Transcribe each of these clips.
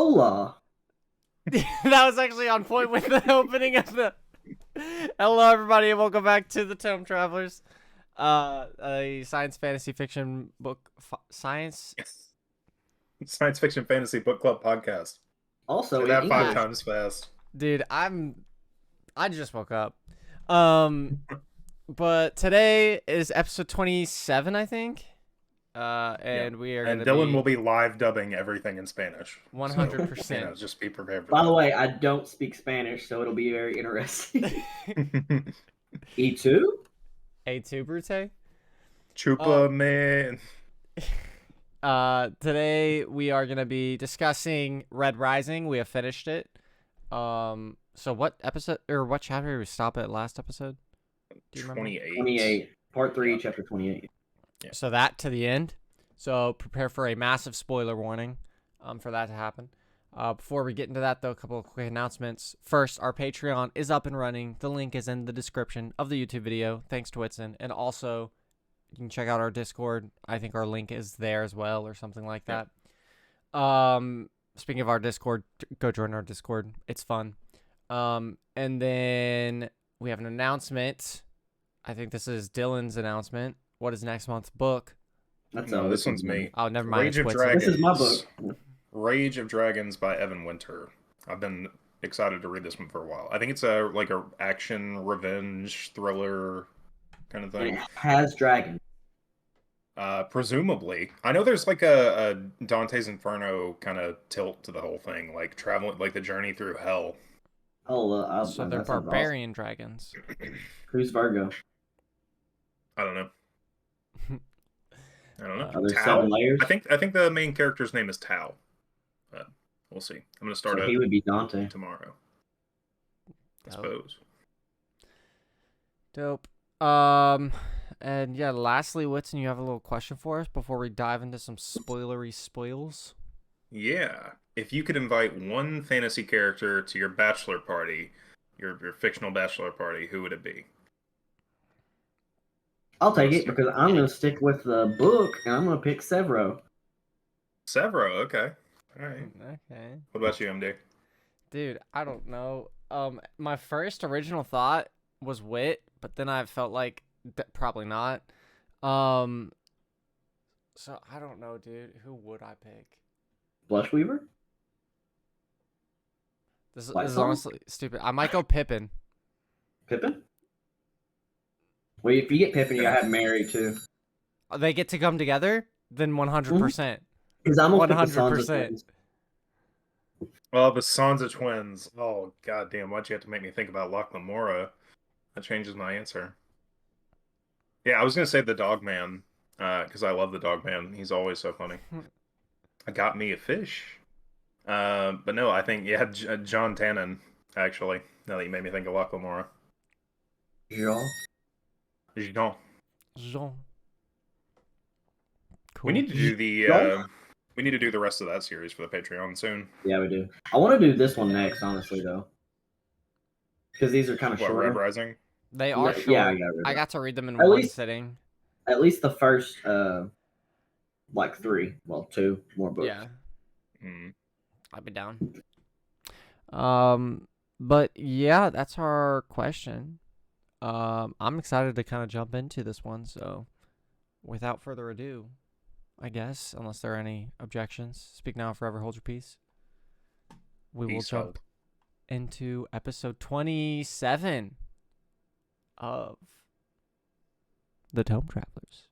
Hola. That was actually on point with the opening of the. Hello, everybody, and welcome back to the Tome Travelers, a science fantasy fiction book. Science. Science fiction fantasy book club podcast. Also, Say in that five English. times fast. Dude, I just woke up. But today is episode 27, I think. And we are And gonna Dylan will be live dubbing everything in Spanish. 100%. So, just be prepared for By that. the way, I don't speak Spanish, so it'll be very interesting. E2? A2 Brute. Chupa man. Today we are gonna be discussing Red Rising. We have finished it. So what episode or what chapter did we stop at last episode? Do you remember? 28. 28. Part 3, Yeah. chapter 28. Yeah. So that to the end. So prepare for a massive spoiler warning for that to happen. Before we get into that, though, a couple of quick announcements. First, our Patreon is up and running. The link is in the description of the YouTube video. Thanks to Whitson. And also, you can check out our Discord. I think our link is there as well or something like that. Speaking of our Discord, go join our Discord. It's fun. And then we have an announcement. I think this is Dylan's announcement. What is next month's book? That's No, this one's me. Oh, never mind. Rage It's of Whitson. Dragons. This is my book. Rage of Dragons by Evan Winter. I've been excited to read this one for a while. I think it's a action revenge thriller kind of And thing. it has dragons. Presumably, I know there's like a Dante's Inferno kind of tilt to the whole thing, like traveling, like the journey through hell. Oh, So that they're sounds awesome. barbarian dragons. Who's Virgo? I don't know. I don't know. Are there Tau? 7 layers? I think the main character's name is Tau. But we'll see. I'm gonna start So it he would be Dante. tomorrow. I Dope. suppose. Dope. And yeah, lastly, Whitson, you have a little question for us before we dive into some spoilery spoils? Yeah. If you could invite one fantasy character to your bachelor party, your fictional bachelor party, who would it be? I'll take it because I'm going to stick with the book and I'm going to pick Severo. Severo, okay. Alright. Okay. What about you, MD? Dude, I don't know. My first original thought was Wit, but then I felt like probably not. So I don't know, dude. Who would I pick? Blushweaver? This White is Song? honestly stupid. I might go Pippin. Pippin? Well, if you get Pippin, you got to have Mary too. They get to come together? Then 100%. Because I'm going to pick the 100%. Sansa twins. Oh, the Sansa twins. Oh, goddamn. Why'd you have to make me think about Locke Lamora? That changes my answer. Yeah, I was going to say the Dog Man, because I love the Dog Man. He's always so funny. I got me a fish. But no, I think, yeah, John Tannen, actually. Now that you made me think of Locke Lamora. Jean? Jean. Jean. Cool. We need to do the... Jean? we need to do the rest of that series for the Patreon soon. Yeah, we do. I want to do this one next, honestly, though. Because these are kind of What, shorter. Red Rising? They are short. Yeah, I got to read them in At one least- sitting. At least the first, 3. Well, 2 more books. Yeah. Mm. I'd be down. But yeah, that's our question. I'm excited to kind of jump into this one. So, without further ado, I guess, unless there are any objections, speak now, forever hold your peace. We will Peace jump out. into episode 27 of the Tome Travelers.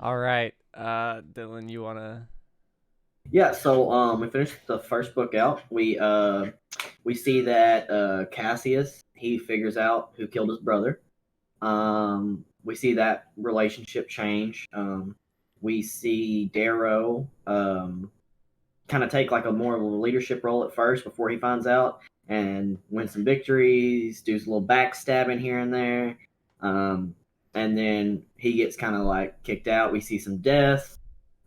All right, Dylan, you wanna? Yeah, so we finished the first book out. We see that Cassius, he figures out who killed his brother. We see that relationship change. We see Darrow kind of take like a more of a leadership role at first before he finds out and win some victories, do a little backstabbing here and there. And then he gets kind of like kicked out. We see some death.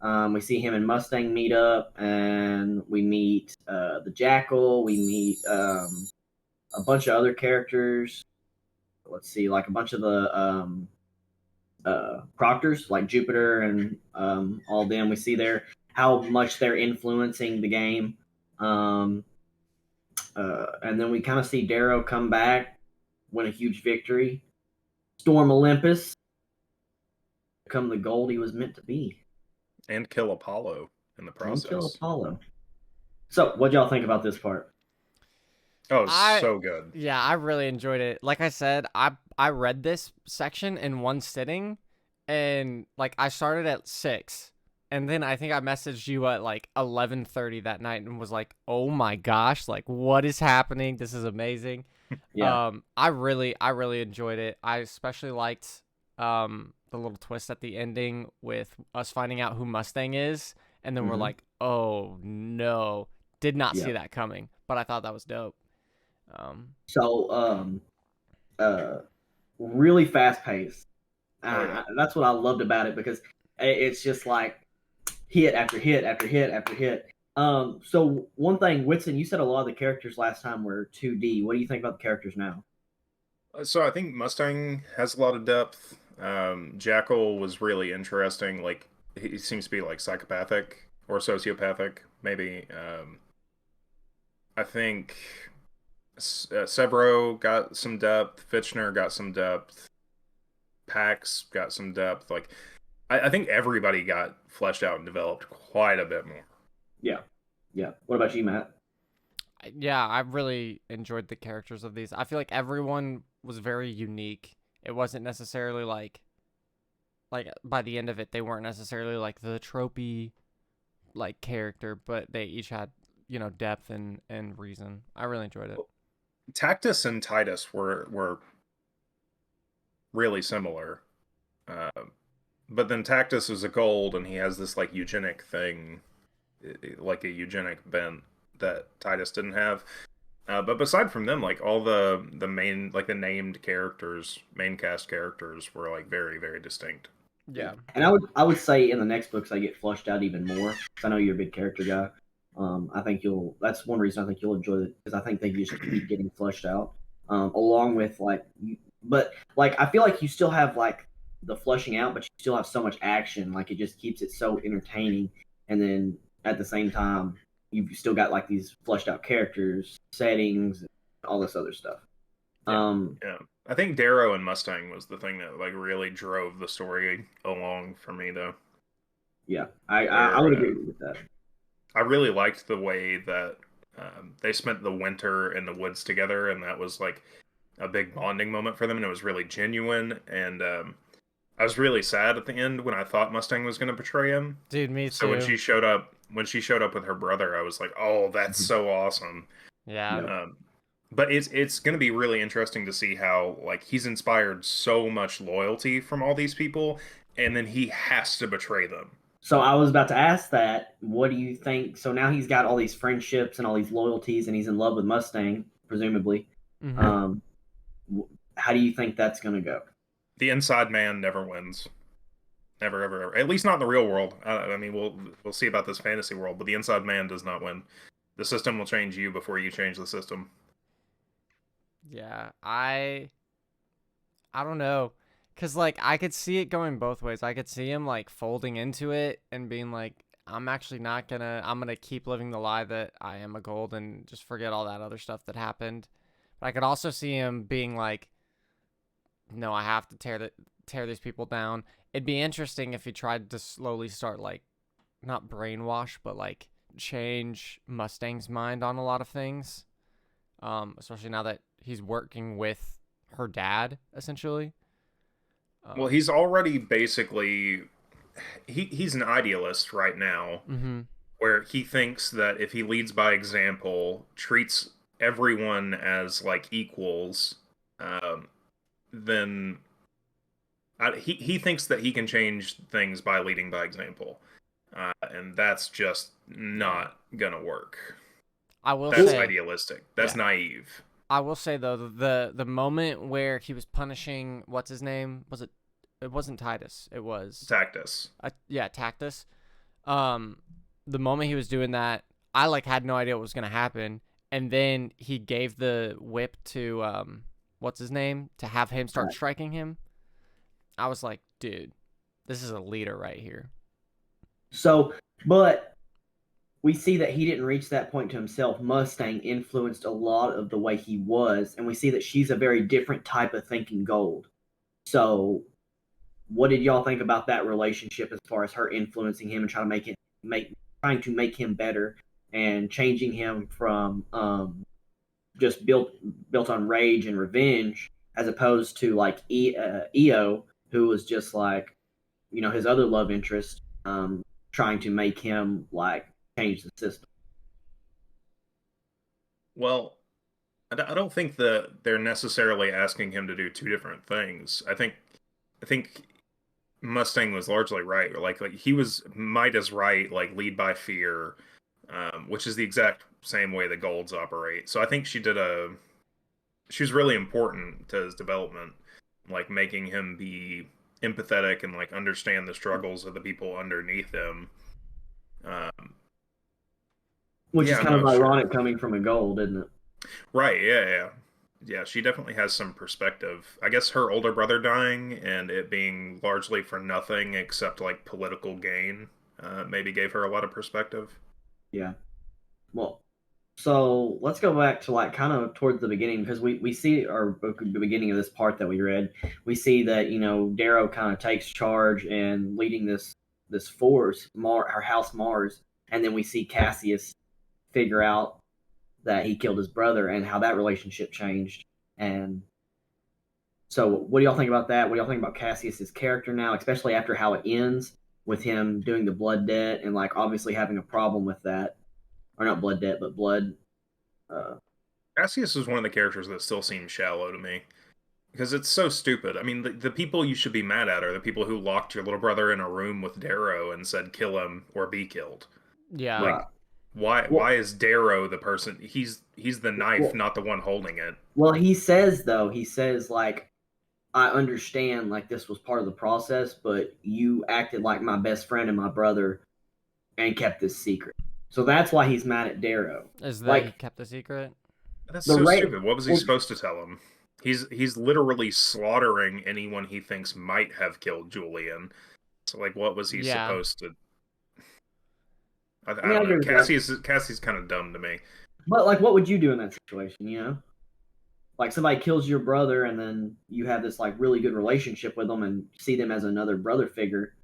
We see him and Mustang meet up, and we meet the Jackal. We meet a bunch of other characters. let's see, like a bunch of the proctors, like Jupiter and all them. We see there how much they're influencing the game. And then we kind of see Darrow come back, win a huge victory, storm Olympus, become the gold he was meant to be, And kill Apollo in the process. and kill Apollo. So, what y'all think about this part? Oh, so good. Yeah, I really enjoyed it. Like I said, I read this section in one sitting, and like I started at 6, and then I think I messaged you at like 11:30 that night and was like, "Oh my gosh, like what is happening? This is amazing." Yeah. I really enjoyed it. I especially liked the little twist at the ending with us finding out who Mustang is, and then we're like, "Oh no, did not see that coming." But I thought that was dope. Really fast paced. Oh, yeah. That's what I loved about it, because it's just like hit after hit after hit after hit. So one thing, Whitson, you said a lot of the characters last time were 2D. What do you think about the characters now? So I think Mustang has a lot of depth. Jackal was really interesting. Like, he seems to be like psychopathic or sociopathic, maybe. I think Severo got some depth. Fitchner got some depth. Pax got some depth. Like, I think everybody got fleshed out and developed quite a bit more. Yeah. What about you, Matt? Yeah, I really enjoyed the characters of these. I feel like everyone was very unique. It wasn't necessarily like by the end of it, they weren't necessarily like the tropey like character, but they each had, depth and reason. I really enjoyed it. Tactus and Titus were really similar. But then Tactus is a gold, and he has this like eugenic thing, like a eugenic bent that Titus didn't have. But beside from them, like all the main, like the named characters, main cast characters were like very, very distinct. Yeah. And I would say in the next books I get flushed out even more, because I know you're a big character guy. I think that's one reason I think you'll enjoy it, because I think they just keep getting flushed out. Along with but like I feel like you still have like the flushing out, but you still have so much action. Like it just keeps it so entertaining. And then at the same time, you've still got like these flushed out characters, settings, all this other stuff. Yeah. I think Darrow and Mustang was the thing that like really drove the story along for me, though. Yeah, I would agree with that. I really liked the way that they spent the winter in the woods together, and that was like a big bonding moment for them, and it was really genuine. And I was really sad at the end when I thought Mustang was going to betray him. Dude, me too. So when she showed up with her brother, I was like, "Oh, that's so awesome." Yeah. But it's going to be really interesting to see how like he's inspired so much loyalty from all these people, and then he has to betray them. So I was about to ask that. What do you think? So now he's got all these friendships and all these loyalties, and he's in love with Mustang, presumably. Mm-hmm. How do you think that's going to go? The inside man never wins. Never, ever, ever. At least not in the real world. I mean, we'll see about this fantasy world, but the inside man does not win. The system will change you before you change the system. Yeah, I don't know. Because, like, I could see it going both ways. I could see him, like, folding into it and being like, I'm actually not gonna, I'm gonna keep living the lie that I am a gold and just forget all that other stuff that happened. But I could also see him being like, no, I have to tear these people down. It'd be interesting if he tried to slowly start, like, not brainwash, but, like, change Mustang's mind on a lot of things. Especially now that he's working with her dad, essentially. Well, he's already basically he's an idealist right now, where he thinks that if he leads by example, treats everyone as like equals, then he thinks that he can change things by leading by example, and that's just not gonna work. That's idealistic. That's naive. I will say though, the moment where he was punishing what's his name, it wasn't Titus, it was Tactus. Tactus. The moment he was doing that, I like had no idea what was gonna happen, and then he gave the whip to what's his name to have him start Right. striking him. I was like, dude, this is a leader right here. So, but we see that he didn't reach that point to himself. Mustang influenced a lot of the way he was, and we see that she's a very different type of thinking Gold. So, what did y'all think about that relationship as far as her influencing him and trying to make him better and changing him from just built on rage and revenge, as opposed to like EO, who was just like, his other love interest, trying to make him like change the system. Well, I don't think that they're necessarily asking him to do two different things. I think Mustang was largely right. Like he was might as right, like lead by fear, which is the exact same way the Golds operate. So I think she was really important to his development, like making him be empathetic and like understand the struggles of the people underneath him. Um, Which is yeah, kind of no, sure. ironic coming from a Gold, isn't it? Right, yeah, yeah. Yeah, she definitely has some perspective. I guess her older brother dying and it being largely for nothing except like political gain, maybe gave her a lot of perspective. Yeah. Well, so let's go back to like kind of towards the beginning, because we see, or the beginning of this part that we read, we see that Darrow kind of takes charge and leading this force, her house Mars, and then we see Cassius figure out that he killed his brother and how that relationship changed. And so, what do y'all think about that? What do y'all think about Cassius's character now, especially after how it ends with him doing the blood debt and like obviously having a problem with that, or not blood debt, but blood. Uh, Cassius is one of the characters that still seems shallow to me because it's so stupid. I mean, the people you should be mad at are the people who locked your little brother in a room with Darrow and said kill him or be killed. Yeah. right. Like, why Well, why is Darrow the person? He's the knife, well, not the one holding it. well, he says like, I understand like this was part of the process, but you acted like my best friend and my brother and kept this secret. So that's why he's mad at Darrow. Is that he Like kept the secret? That's the so right. stupid. What was he Well, supposed to tell him? He's literally slaughtering anyone he thinks might have killed Julian. So like, what was he Yeah. supposed to? I I mean, I don't know. agree with that. Cassie's kind of dumb to me. But like, what would you do in that situation? Like somebody kills your brother, and then you have this like really good relationship with them, and see them as another brother figure,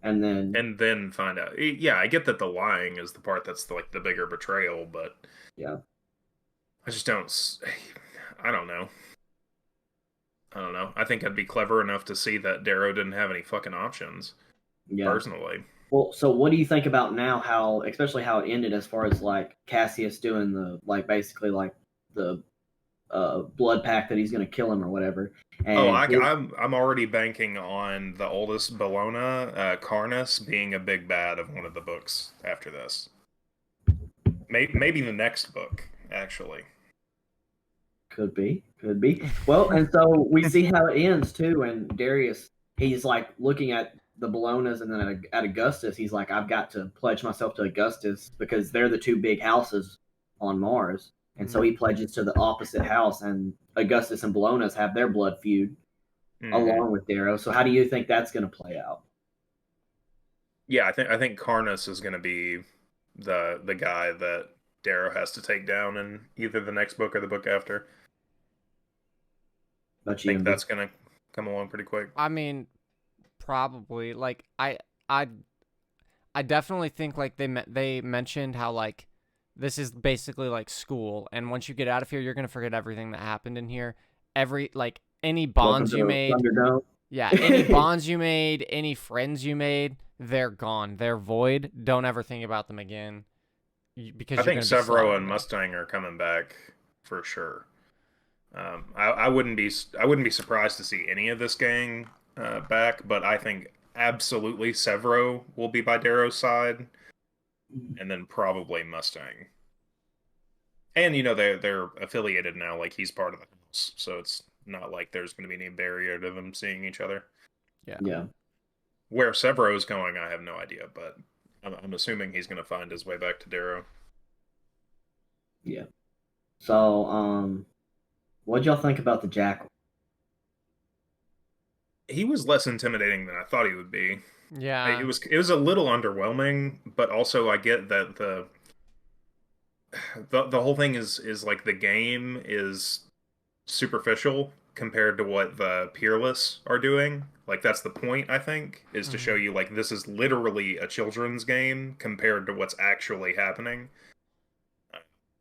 and then And then find out. Yeah, I get that the lying is the part that's like the bigger betrayal, but yeah, I just don't. I don't know. I don't know. I think I'd be clever enough to see that Darrow didn't have any fucking options, yeah. personally. Well, so what do you think about now? How, especially how it ended, as far as like Cassius doing the like basically like the blood pact that he's going to kill him or whatever, Oh, and I'm already banking on the oldest Bologna, Carnus, being a big bad of one of the books after this. Maybe the next book, actually. could be. Well, and so we see how it ends too, and Darius, he's like looking at the Bolognas, and then at Augustus, he's like, I've got to pledge myself to Augustus because they're the two big houses on Mars. And so he pledges to the opposite house, and Augustus and Bologna's have their blood feud Hmm. along with Darrow. So how do you think that's going to play out? Yeah, I think Carnus is going to be the guy that Darrow has to take down in either the next book or the book after. About I you, think MD? that's going to come along pretty quick. I mean, probably. Like I I definitely think like they mentioned how like this is basically like school, and once you get out of here, you're gonna forget everything that happened in here. Every like any Welcome bonds you to made, Thunderdome. yeah, any bonds you made, any friends you made, they're gone. They're void. Don't ever think about them again I because you're think gonna be Severo and slaughtering them. Mustang are coming back for sure. I wouldn't be surprised to see any of this gang back, but I think absolutely Severo will be by Darrow's side, and then probably Mustang. And they're affiliated now, like he's part of the house, so it's not like there's going to be any barrier to them seeing each other. Yeah. Yeah, Where Severo is going, I have no idea, but I'm assuming he's going to find his way back to Darrow. yeah. So, what'd y'all think about the Jackal? he was less intimidating than I thought he would be. Yeah. It was a little underwhelming, but also I get that the whole thing is like the game is superficial compared to what the Peerless are doing. Like that's the point, I think, is to show Mhm. you like this is literally a children's game compared to what's actually happening.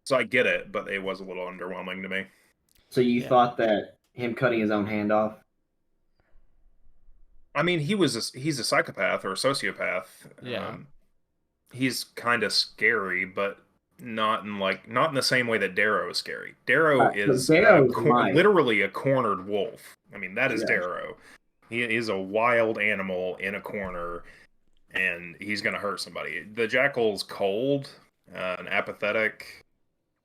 So I get it, but it was a little underwhelming to me. So you Yeah. thought that him cutting his own hand off? I mean, he's a psychopath or a sociopath. Yeah. He's kind of scary, but not in the same way that Darrow is scary. Darrow So is Darrow's Mike. literally a cornered wolf. I mean, that is Yeah. Darrow. He is a wild animal in a corner, and he's gonna hurt somebody. The Jackal's cold and apathetic,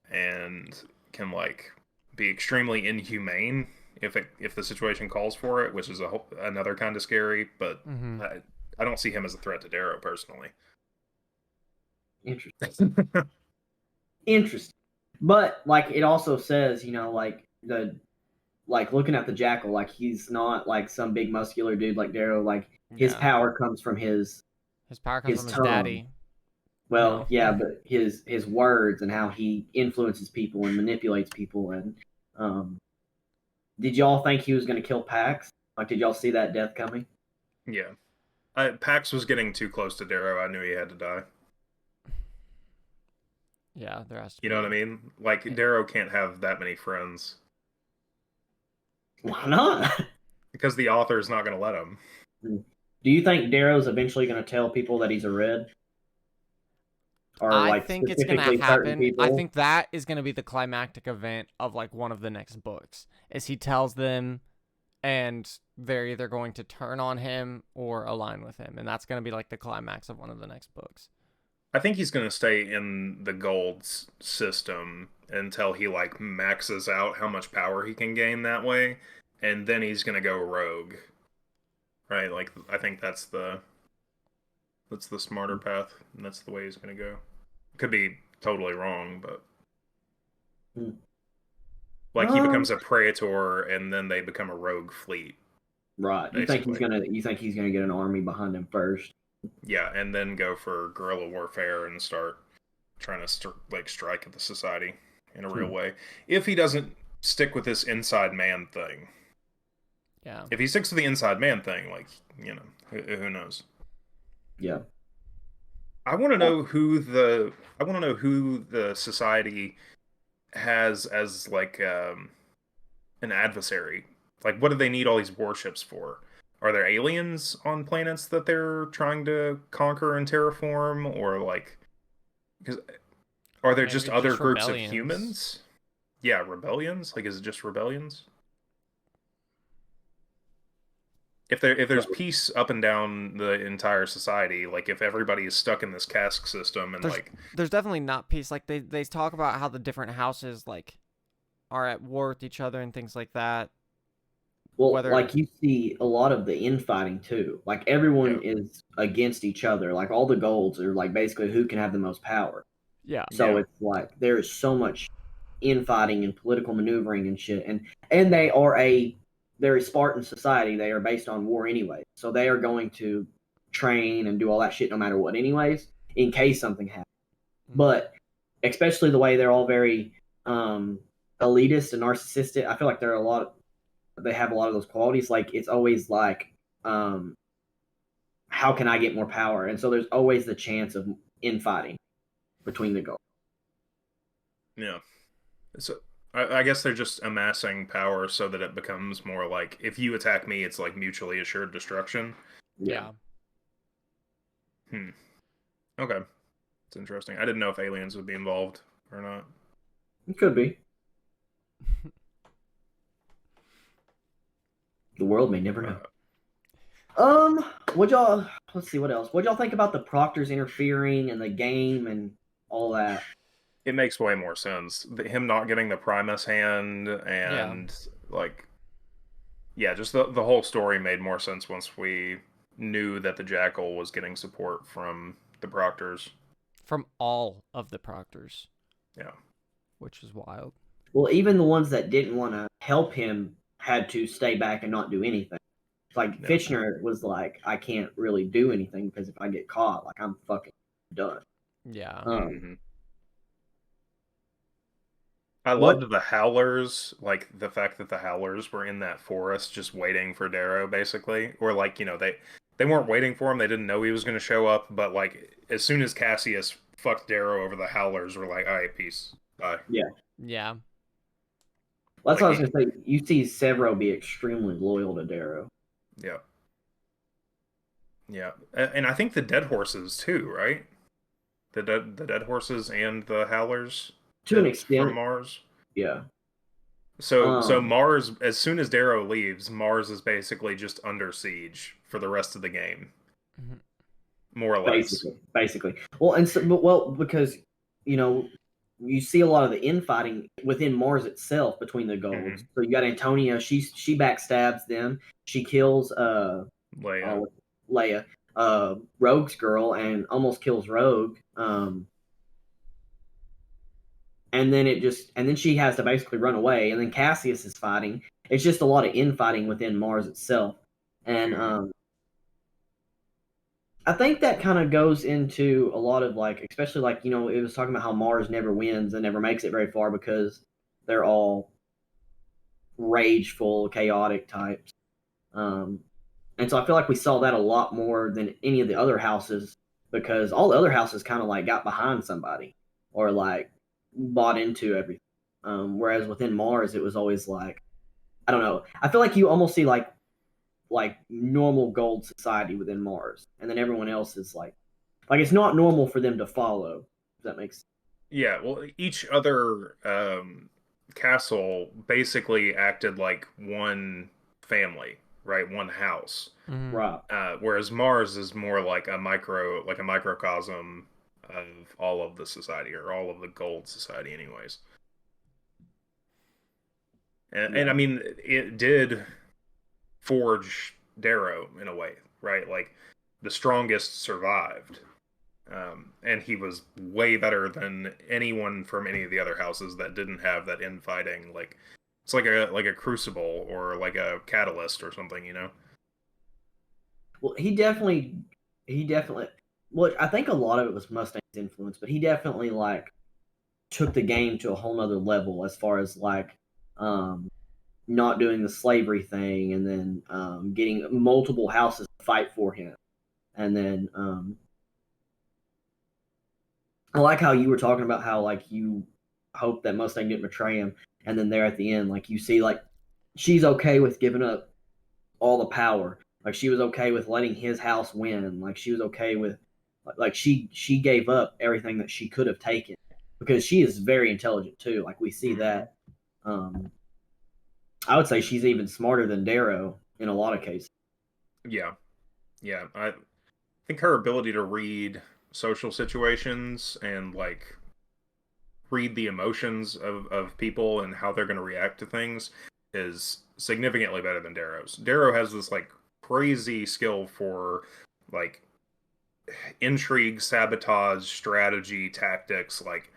and can like be extremely inhumane if the situation calls for it, which is another kind of scary. But Hmm. I don't see him as a threat to Darrow personally. Interesting. Interesting. But like it also says, like looking at the Jackal, like he's not like some big muscular dude like Darrow. Like his Yeah. power comes from his His power comes his from his tongue. daddy. Well, yeah, but his words and how he influences people and manipulates people. And did y'all think he was going to kill Pax? Like, did y'all see that death coming? Yeah. Pax was getting too close to Darrow. I knew he had to die. Yeah, there has to You be. know what I mean? Like, Darrow can't have that many friends. Why not? Because the author is not going to let him. Do you think Darrow's eventually going to tell people that he's a red? Or I like think it's gonna specifically certain happen. people? I think that is gonna be the climactic event of like one of the next books. Is he tells them, and they're either going to turn on him or align with him, and that's gonna be like the climax of one of the next books. I think he's going to stay in the gold system until he, like, maxes out how much power he can gain that way. And then he's going to go rogue. Right? Like, I think that's the smarter path, and that's the way he's going to go. Could be totally wrong, but like he becomes a praetor, and then they become a rogue fleet. Right. You think he's gonna get an army behind him first? Yeah, and then go for guerrilla warfare and start trying to strike at the society in a real way. If he doesn't stick with this inside man thing. Yeah. If he sticks to the inside man thing, like, who knows? Yeah. I want to know who the society has as like an adversary. Like, what do they need all these warships for? Are there aliens on planets that they're trying to conquer and terraform, or like, because are there Maybe just just other groups of rebellions. humans? Yeah, rebellions. Like, is it just rebellions? If there's peace up and down the entire society, like if everybody is stuck in this caste system and There's definitely not peace. Like they talk about how the different houses like are at war with each other and things like that. Well, Whether- like you see a lot of the infighting too. Like everyone is against each other. Like all the golds are like basically who can have the most power. Yeah. So it's like there's so much infighting and political maneuvering and shit. And they're a Spartan society. They are based on war anyway. So they are going to train and do all that shit no matter what anyways, in case something happens. But especially the way they're all very elitist and narcissistic, I feel like they have a lot of those qualities. Like it's always like, how can I get more power? And so there's always the chance of infighting between the goals. Yeah. So I guess they're just amassing power so that it becomes more like if you attack me, it's like mutually assured destruction. Yeah. Okay. It's interesting. I didn't know if aliens would be involved or not. It could be. The world may never know. Let's see what else. What y'all think about the proctors interfering in the game and all that? It makes way more sense. Him not getting the Primus hand and just the whole story made more sense once we knew that the Jackal was getting support from the proctors. From all of the proctors. Yeah. Which is wild. Well, even the ones that didn't want to help him had to stay back and not do anything. Like Yeah. Fitchner was like, I can't really do anything because if I get caught, like I'm fucking done. Yeah. Mhm. I What? loved the Howlers, like the fact that the Howlers were in that forest just waiting for Darrow, basically. Or like, they weren't waiting for him, they didn't know he was gonna show up, but like as soon as Cassius fucked Darrow over, the Howlers were like, alright, peace. Bye. Yeah. That's what I was Like, gonna say. You see Severo be extremely loyal to Darrow. yeah. Yeah. And I think the Dead Horses too, right? The Dead Horses and the Howlers To an from extent, Mars. yeah. So Um, Mars, as soon as Darrow leaves, Mars is basically just under siege for the rest of the game, Mhm. more or less. basically. Well, and so, but well, because you know, you see a lot of the infighting within Mars itself between the golds. Mhm. So you got Antonia. She backstabs them. She kills Leia. Leia, Rogue's girl, and almost kills Rogue. And then she has to basically run away. And then Cassius is fighting. It's just a lot of infighting within Mars itself, and Mhm. I think that kind of goes into a lot of like, especially like it was talking about how Mars never wins and never makes it very far because they're all rageful, chaotic types. Um, and so I feel like we saw that a lot more than any of the other houses because all the other houses kind of like got behind somebody or like bought into everything. Whereas within Mars, it was always like, I don't know. I feel like you almost see like normal gold society within Mars, and then everyone else is like it's not normal for them to follow. If that makes sense. Yeah, well, each other castle basically acted like one family, right? One house. Mhm. Right. Whereas Mars is more like like a microcosm of all of the society, or all of the gold society, anyways. And Yeah. I mean, it did forge Darrow in a way, right? Like the strongest survived, and he was way better than anyone from any of the other houses that didn't have that infighting. Like it's like a crucible or like a catalyst or something, you know? Well, he definitely. Well, I think a lot of it was Mustang's influence, but he definitely like took the game to a whole nother level as far as like um not doing the slavery thing and then getting multiple houses to fight for him. And then I like how you were talking about how like you hope that Mustang didn't betray him, and then there at the end, like you see like she's okay with giving up all the power. Like she was okay with letting his house win. Like she was okay with like she gave up everything that she could have taken because she is very intelligent too. Like we see Mhm. that. I would say she's even smarter than Darrow in a lot of cases. Yeah, yeah. I think her ability to read social situations and like read the emotions of people and how they're going to react to things is significantly better than Darrow's. Darrow has this like crazy skill for like intrigue, sabotage, strategy, tactics, like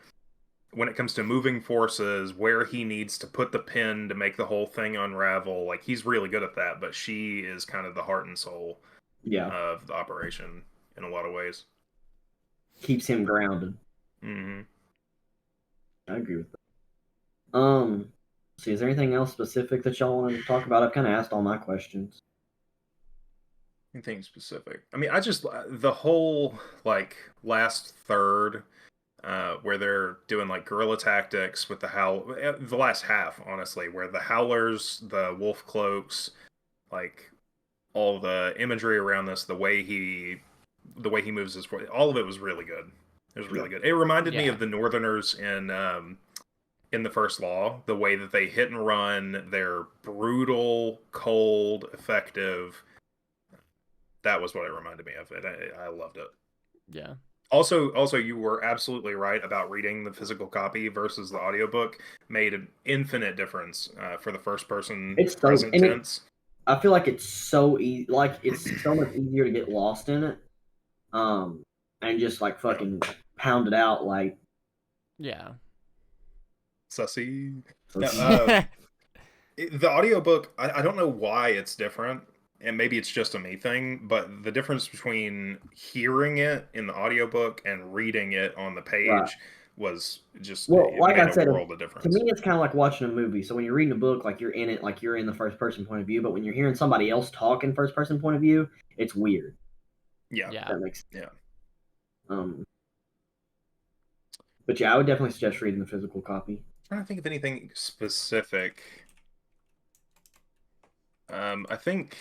when it comes to moving forces, where he needs to put the pin to make the whole thing unravel, like he's really good at that, but she is kind of the heart and soul Yeah, of the operation in a lot of ways. keeps him grounded. Hmm. I agree with that. See, is there anything else specific that y'all wanted to talk about? I've kind of asked all my questions. Anything specific? I mean, I just the whole like last third where they're doing like guerrilla tactics with the last half, honestly, where the howlers, the wolf cloaks, like all the imagery around this, the way he moves his voice, all of it was really good. It was Yeah, really good. It reminded me Yeah. of the Northerners in the First Law, the way that they hit and run, they're brutal, cold, effective. That was what it reminded me of, and I loved it. Yeah. Also, you were absolutely right about reading the physical copy versus the audiobook. Made an infinite difference for the first person it's so present tense. I feel like it's so easy. Like it's so much easier to get lost in it. Um, and just like fucking pound it out like Yeah. Sussy. so. Yeah, the audiobook, I don't know why it's different. and maybe it's just a me thing, but the difference between hearing it in the audiobook and reading it on the Right. page was just, Well, it like made I a said, world of to me, difference. it's kind of like watching a movie. So when you're reading a book, like you're in it, like you're in the first person point of view. But when you're hearing somebody else talk in first person point of view, it's weird. Yeah, Yeah. That makes yeah. um. But yeah, I would definitely suggest reading the physical copy. Trying to think of anything specific. I think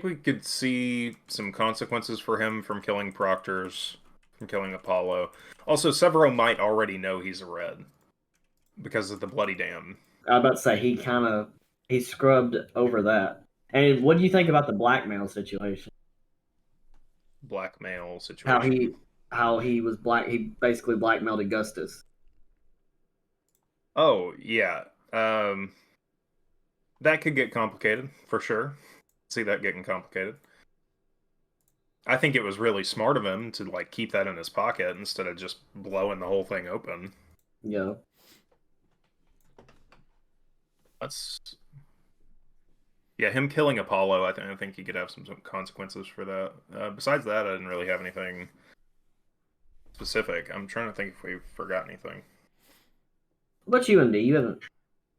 we could see some consequences for him from killing Proctors, from killing Apollo. Also, Severo might already know he's a red because of the bloody dam. I was about to say he scrubbed over that. And what do you think about the blackmail situation? Blackmail How situation. he was black? He basically blackmailed Augustus. Oh, yeah. Um, that could get complicated, for sure. See that getting complicated. I think it was really smart of him to like keep that in his pocket instead of just blowing the whole thing open. Yeah. That's Yeah, him killing Apollo. I think he could have some consequences for that. Besides that, I didn't really have anything specific. I'm trying to think if we forgot anything. What about you, MD? You haven't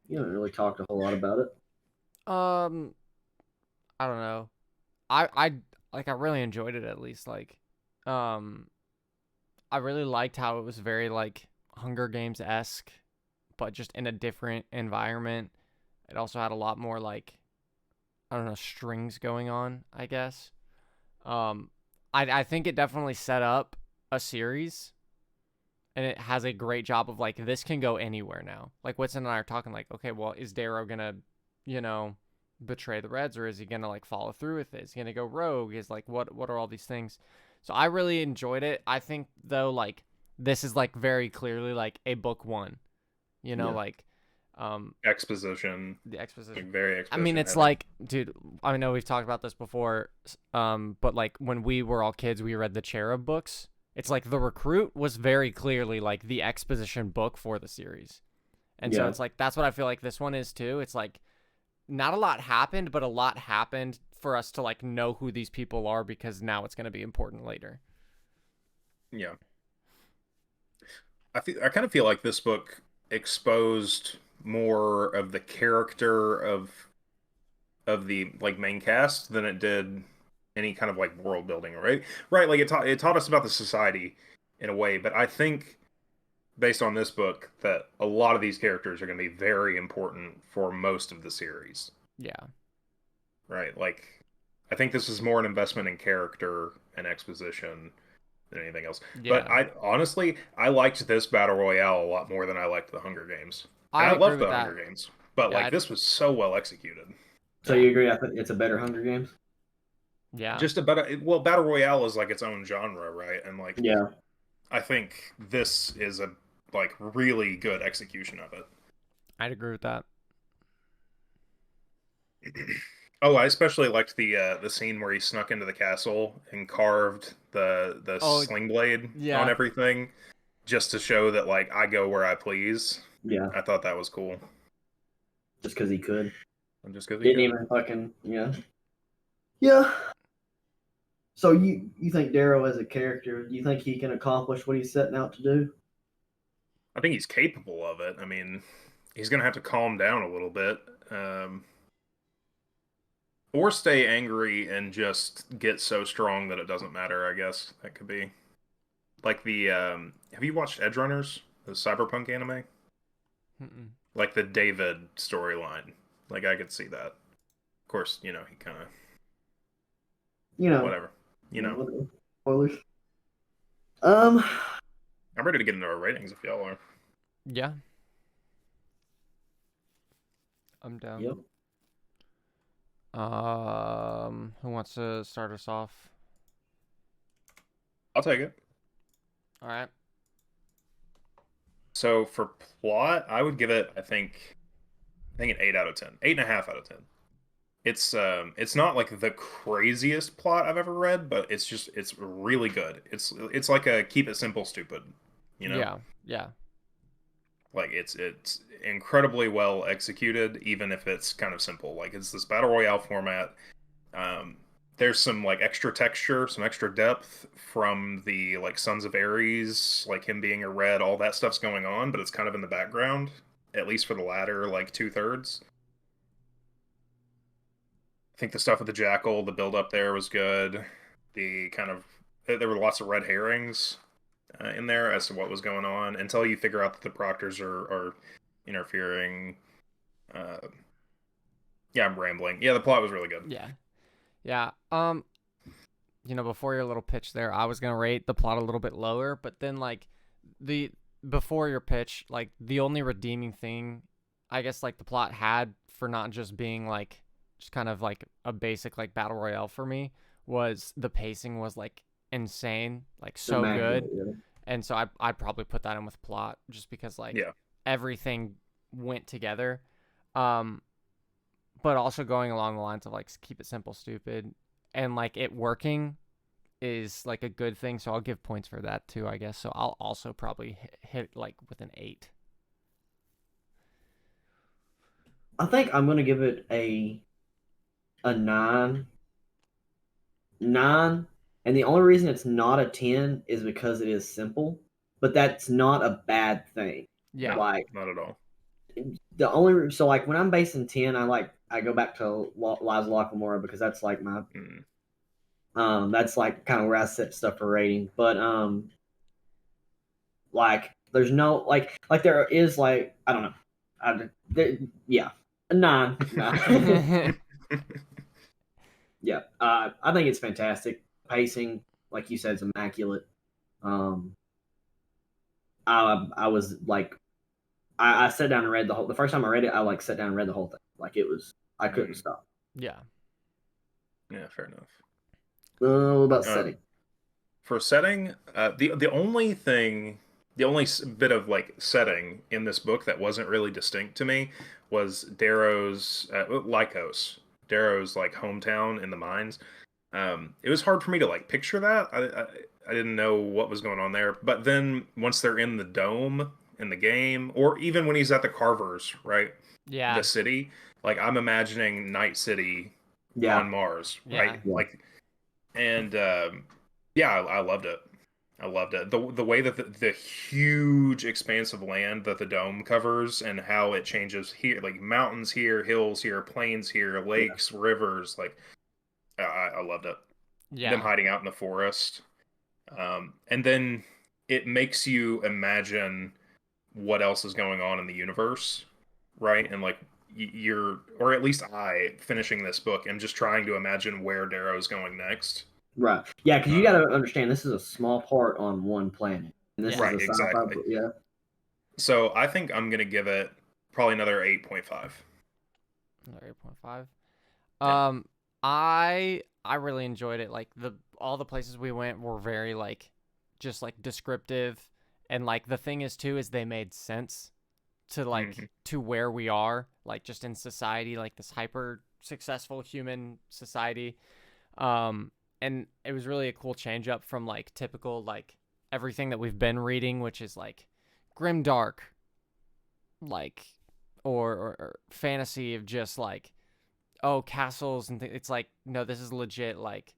really talked a whole lot about it. Um, I don't know. I like I really enjoyed it at least. Like, um, I really liked how it was very like Hunger Games esque, but just in a different environment. It also had a lot more like I don't know strings going on. I guess. Um, I think it definitely set up a series, and it has a great job of like this can go anywhere now. Like Whitson and I are talking like, okay, well, is Darrow gonna, you know, betray the Reds, or is he gonna like follow through with it? Is he gonna go rogue? Is like what are all these things? So I really enjoyed it. I think though like this is like very clearly like a book one, Yeah. like Exposition, the exposition. like very I mean, exposition it's heavy. like, dude, I know we've talked about this before, but like when we were all kids, we read the Cherub books. It's like The Recruit was very clearly like the exposition book for the series. And so Yeah. it's like that's what I feel like this one is too. It's like not a lot happened, but a lot happened for us to like know who these people are because now it's going to be important later. Yeah, I kind of feel like this book exposed more of the character of the like main cast than it did any kind of like world building, right? Right, like it taught us about the society in a way, but I think based on this book that a lot of these characters are going to be very important for most of the series, Yeah. right? Like I think this is more an investment in character and exposition than anything else. But Yeah. I honestly, I liked this battle royale a lot more than I liked the Hunger Games. And I I agree loved with the that. Hunger Games, but Yeah. like this was so well executed. So Yeah. you agree? I think it's a better Hunger Games. Yeah. Just about well, battle royale is like its own genre, right? And like Yeah. I think this is a like really good execution of it. I'd agree with that. Oh, I especially liked the scene where he snuck into the castle and carved the Oh, sling blade on yeah. everything just to show that like I go where I please. Yeah. I thought that was cool. Just because he could. And just because he Didn't could. even fucking yeah. Yeah. So you think Darrow as a character? Do you think he can accomplish what he's setting out to do? I think he's capable of it. I mean, he's gonna have to calm down a little bit, um, or stay angry and just get so strong that it doesn't matter. I guess that could be like the. Have you watched Edge Runners, the cyberpunk anime? Mm-mm. Like the David storyline. Like I could see that. Of course, he kind of You know. whatever. You know, Spoilers. Um. I'm ready to get into our ratings if y'all are. Yeah. I'm down. Yep. Who wants to start us off? I'll take it. All right. So for plot, I would give it, I think an 8 out of 10, 8.5 out of 10. It's not like the craziest plot I've ever read, but it's really good. It's like a keep it simple, stupid, you know? Yeah. Yeah. Like it's incredibly well executed, even if it's kind of simple. Like it's this battle royale format. Um, there's some like extra texture, some extra depth from the like Sons of Ares, like him being a red, all that stuff's going on, but it's kind of in the background, at least for the latter like 2/3. I think the stuff with the Jackal, the build up there was good. The kind of there were lots of red herrings in there as to what was going on until you figure out that the proctors are interfering. Uh, yeah, I'm rambling. Yeah, the plot was really good. Yeah. Before your little pitch there, I was gonna rate the plot a little bit lower, but then like the before your pitch, like the only redeeming thing, I guess, like the plot had for not just being like just kind of like a basic like battle royale for me was the pacing was like insane, like so good. Yeah. And so I'd probably put that in with plot just because like everything went together. But also going along the lines of like keep it simple, stupid, and like it working is like a good thing. So I'll give points for that too, I guess. So I'll also probably hit like with an 8. I think I'm gonna give it a 9. 9, and the only reason it's not a 10 is because it is simple, but that's not a bad thing. Yeah, like not at all. The only so like when I'm basing 10, I go back to Lies of Locke Lamora because that's like my that's like kind of where I set stuff for rating. But like there's no like there is like I don't know, a 9. Yeah, I think it's fantastic. Pacing, like you said, is immaculate. I was like, I sat down and read the first time I read it. I like sat down and read the whole thing. Like it was, I couldn't stop. Yeah, fair enough. What about setting? For setting, the only bit of like setting in this book that wasn't really distinct to me was Darrow's Lycos. Darrow's like hometown in the mines. It was hard for me to like picture that. I didn't know what was going on there. But then once they're in the dome in the game, or even when he's at the Carvers, right? Yeah. The city, like I'm imagining Night City on Mars, right? Yeah. Like, and I loved it. I loved it. The way that the huge expanse of land that the dome covers and how it changes here, like mountains here, hills here, plains here, lakes, rivers, like I loved it. Yeah. Them hiding out in the forest. And then it makes you imagine what else is going on in the universe, right? And like or at least I, finishing this book, am just trying to imagine where Darrow's going next. Right. Yeah, because you got to understand this is a small part on one planet. And this right, is a exactly. Yeah. So I think I'm gonna give it probably another 8.5. Another 8.5. I really enjoyed it. Like all the places we went were very like just like descriptive, and like the thing is too is they made sense to like to where we are, like just in society, like this hyper successful human society. And it was really a cool change up from like typical like everything that we've been reading, which is like grimdark, like or fantasy of just like castles and it's like no, this is legit like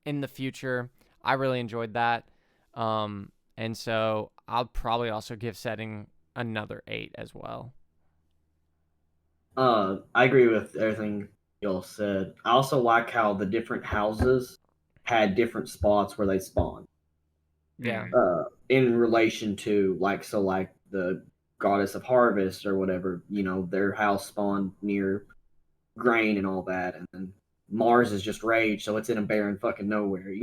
in the future. I really enjoyed that, and so I'll probably also give setting another 8 as well. I agree with everything y'all said. I also like how the different houses had different spots where they spawned. Yeah. In relation to like the goddess of harvest or whatever, their house spawned near grain and all that, and then Mars is just rage, so it's in a barren fucking nowhere,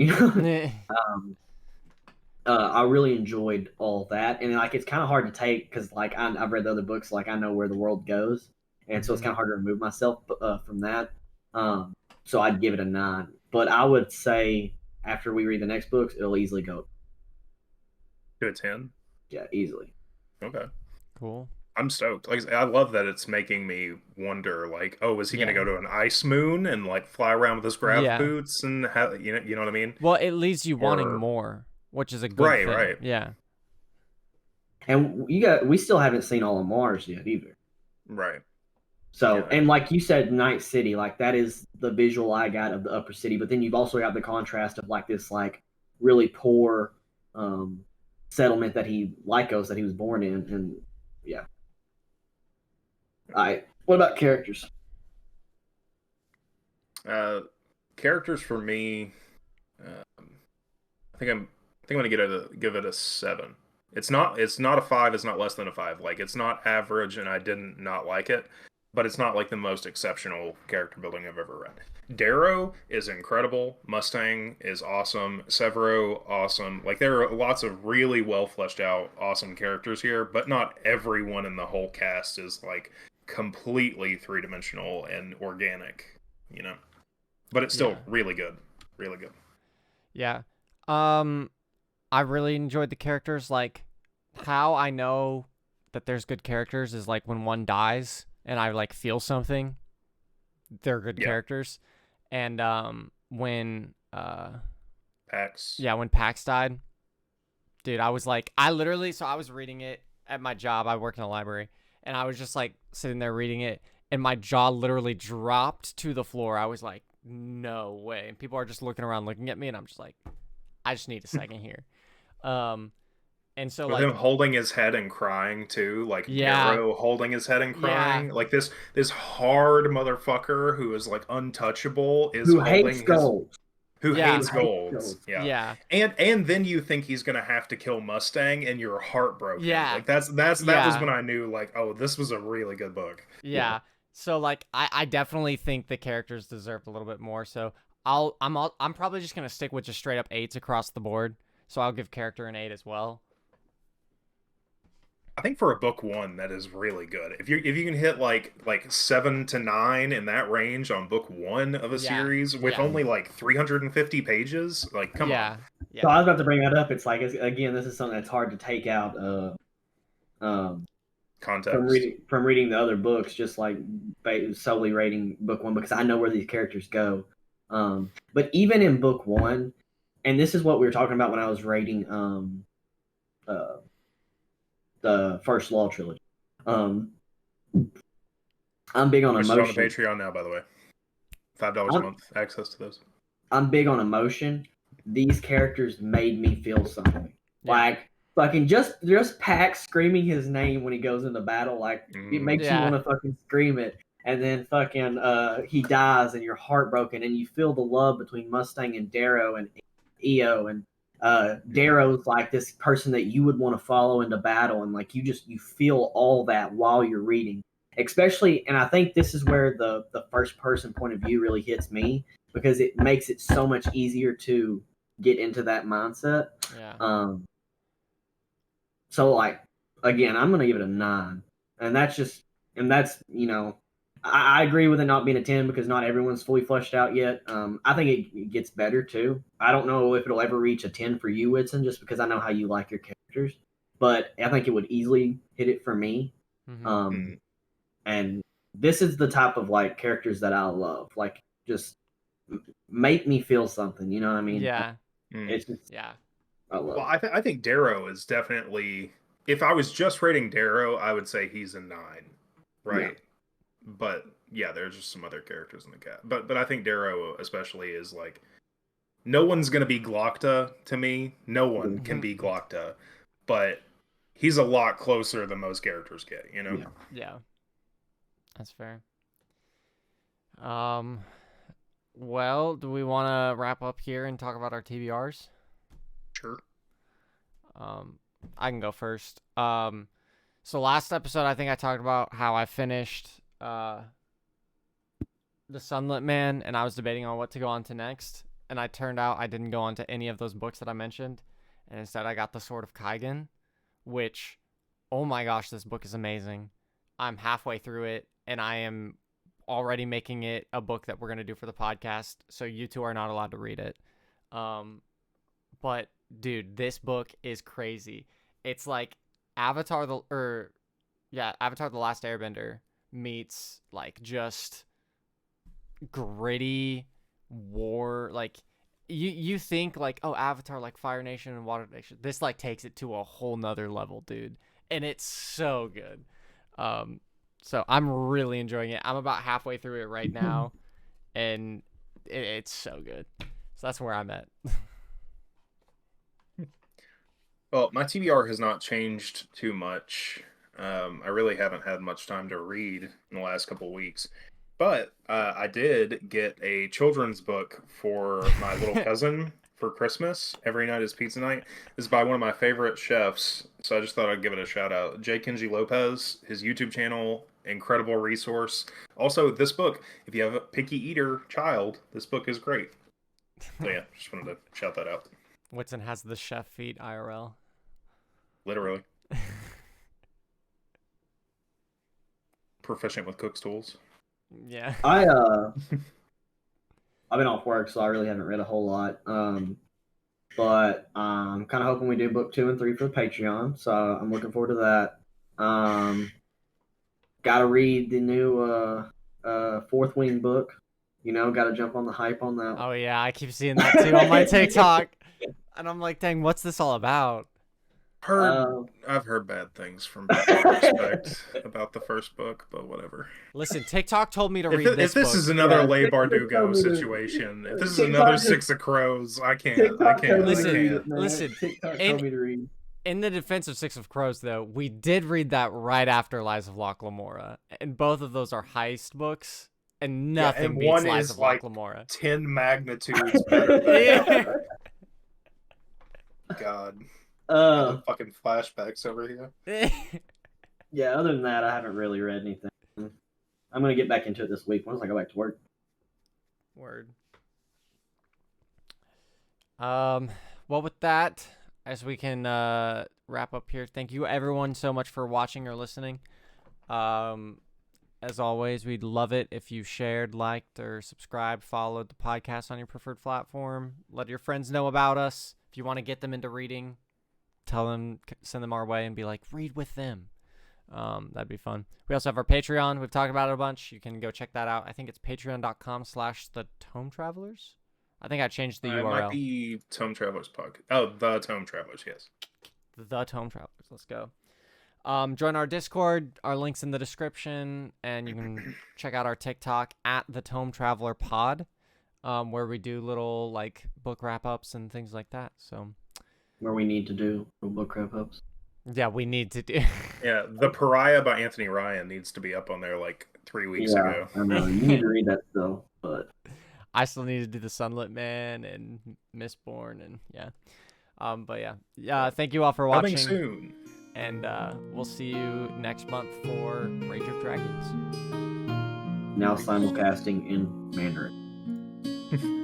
I really enjoyed all that, and like it's kind of hard to take because like I've read the other books, like I know where the world goes, and so it's kind of hard to remove myself from that. So I'd give it a 9, but I would say after we read the next books, it'll easily go to a 10. Yeah, easily. Okay, cool. I'm stoked. Like I love that it's making me wonder. Like, oh, is he gonna go to an ice moon and like fly around with his grav boots and you know what I mean? Well, it leaves you wanting more, which is a good thing. Right. Yeah. And we still haven't seen all of Mars yet either. Right. So, Yeah. and like you said, Night City, like that is the visual I got of the upper city. But then you've also got the contrast of like this like really poor settlement that Lycos that he was born in, and yeah. All right. What about characters? Characters for me, I think I'm gonna give it a 7. It's not a 5. It's not less than a 5. Like it's not average, and I didn't not like it, but it's not like the most exceptional character building I've ever read. Darrow is incredible. Mustang is awesome. Severo, awesome. Like there are lots of really well fleshed out, awesome characters here, but not everyone in the whole cast is like completely 3-dimensional and organic, you know. But it's still really good. Really good. Yeah. I really enjoyed the characters. Like, how I know that there's good characters is like when one dies and I like feel something. They're good characters. And when Pax. Yeah, when Pax died, dude, I was like, I was reading it at my job. I work in a library, and I was just like sitting there reading it, and my jaw literally dropped to the floor. I was like, no way. And people are just looking around looking at me, and I'm just like, I just need a second here. And so with like him holding his head and crying too, like Darrow holding his head and crying, like this hard motherfucker who is like untouchable is Who holding hates gold. who Yeah. hates golds. Yeah. And then you think he's gonna have to kill Mustang, and you're heartbroken. Yeah. Like that was when I knew like, oh, this was a really good book. Yeah. So like I definitely think the characters deserved a little bit more. So I'm probably just gonna stick with just straight up 8s across the board. So I'll give character an 8 as well. I think for a book 1, that is really good. If you can hit like 7 to 9 in that range on book 1 of a series with only like 350 pages, like come on. So I was about to bring that up. It's like, again, this is something that's hard to take out context from reading the other books, just like solely rating book 1, because I know where these characters go. But even in book 1, and this is what we were talking about when I was rating the first Law trilogy. I'm big on emotion. On the Patreon now, by the way. $5 a month, access to those. I'm big on emotion. These characters made me feel something. Like fucking just Pax screaming his name when he goes into battle, like it makes you want to fucking scream it. And then fucking he dies and you're heartbroken, and you feel the love between Mustang and Darrow and Io, and Darrow's like this person that you would want to follow into battle, and like you feel all that while you're reading. Especially, and I think this is where the first person point of view really hits me, because it makes it so much easier to get into that mindset. So like, again, I'm gonna give it a 9, and that's you know, I agree with it not being a 10 because not everyone's fully fleshed out yet. I think it gets better too. I don't know if it'll ever reach a 10 for you, Whitson, just because I know how you like your characters, but I think it would easily hit it for me. And this is the type of like characters that I love, like just make me feel something. You know what I mean? It's just, I love. Well, I think Darrow is definitely. If I was just rating Darrow, I would say he's a 9, right? But yeah, there's just some other characters in the cast. But I think Darrow especially is like, no one's gonna be Glokta to me. No one can be Glokta, but he's a lot closer than most characters get. You know? Yeah. That's fair. Well, do we want to wrap up here and talk about our TBRs? Sure. I can go first. So last episode, I think I talked about how I finished The Sunlit Man, and I was debating on what to go on to next. And I turned out I didn't go on to any of those books that I mentioned, and instead I got The Sword of Kaigen, which, oh my gosh, this book is amazing. I'm halfway through it, and I am already making it a book that we're going to do for the podcast, so you two are not allowed to read it. But dude, this book is crazy. It's like Avatar the Last Airbender meets like just gritty war. Like you think like, oh, Avatar, like Fire Nation and Water Nation, this like takes it to a whole nother level, dude. and it's so good. So I'm really enjoying it. I'm about halfway through it right now, and it's so good. So that's where I'm at. Well, my TBR has not changed too much. I really haven't had much time to read in the last couple of weeks. But I did get a children's book for my little cousin for Christmas. Every night is pizza night. This is by one of my favorite chefs, so I just thought I'd give it a shout out. J. Kenji Lopez, his YouTube channel, incredible resource. Also, this book, if you have a picky eater child, this book is great. So yeah, just wanted to shout that out. Whitson has the chef feat IRL. Literally. Proficient with cook's tools. Yeah. I've been off work, so I really haven't read a whole lot. But I'm kind of hoping we do book 2 and 3 for the Patreon, so I'm looking forward to that. Got to read the new Fourth Wing book. You know, got to jump on the hype on that. Oh yeah, I keep seeing that too on my TikTok, and I'm like, dang, what's this all about? I've heard bad things from Respect about the first book, but whatever. Listen, TikTok told me to read this If this book. is another Leigh TikTok Bardugo told me to- situation, if this is TikTok another is- Six of Crows, I can't. TikTok told me Listen, to read it, man. listen, TikTok and- told me to read. In the defense of Six of Crows, though, we did read that right after Lies of Locke Lamora, and both of those are heist books, and nothing and beats one Lies is of like- Locke Lamora. 10 magnitudes better than Yeah. God. Uh, Fucking flashbacks over here. yeah. Other than that, I haven't really read anything. I'm gonna get back into it this week once I go back to work. Word. Well, with that, as we can wrap up here, thank you everyone so much for watching or listening. As always, we'd love it if you shared, liked, or subscribed, followed the podcast on your preferred platform. Let your friends know about us. If you want to get them into reading, tell them, send them our way, and be like, read with them. That'd be fun. We also have our Patreon. We've talked about it a bunch. You can go check that out. I think it's patreon.com/thetome-travelers. I think I changed the URL. It might be Tome Travelers podcast. Oh, the Tome Travelers, yes. The Tome Travelers. Let's go. Join our Discord. Our link's in the description, and you can check out our TikTok at the Tome Traveler Pod, where we do little like book wrap ups and things like that. So Where we need to do book wrap ups. yeah, we need to do. Yeah, The Pariah by Anthony Ryan needs to be up on there like 3 weeks ago. I know you need to read that still, but I still need to do the Sunlit Man and Mistborn, and yeah. But yeah. Thank you all for watching. Coming soon. And we'll see you next month for Rage of Dragons. now simulcasting in Mandarin.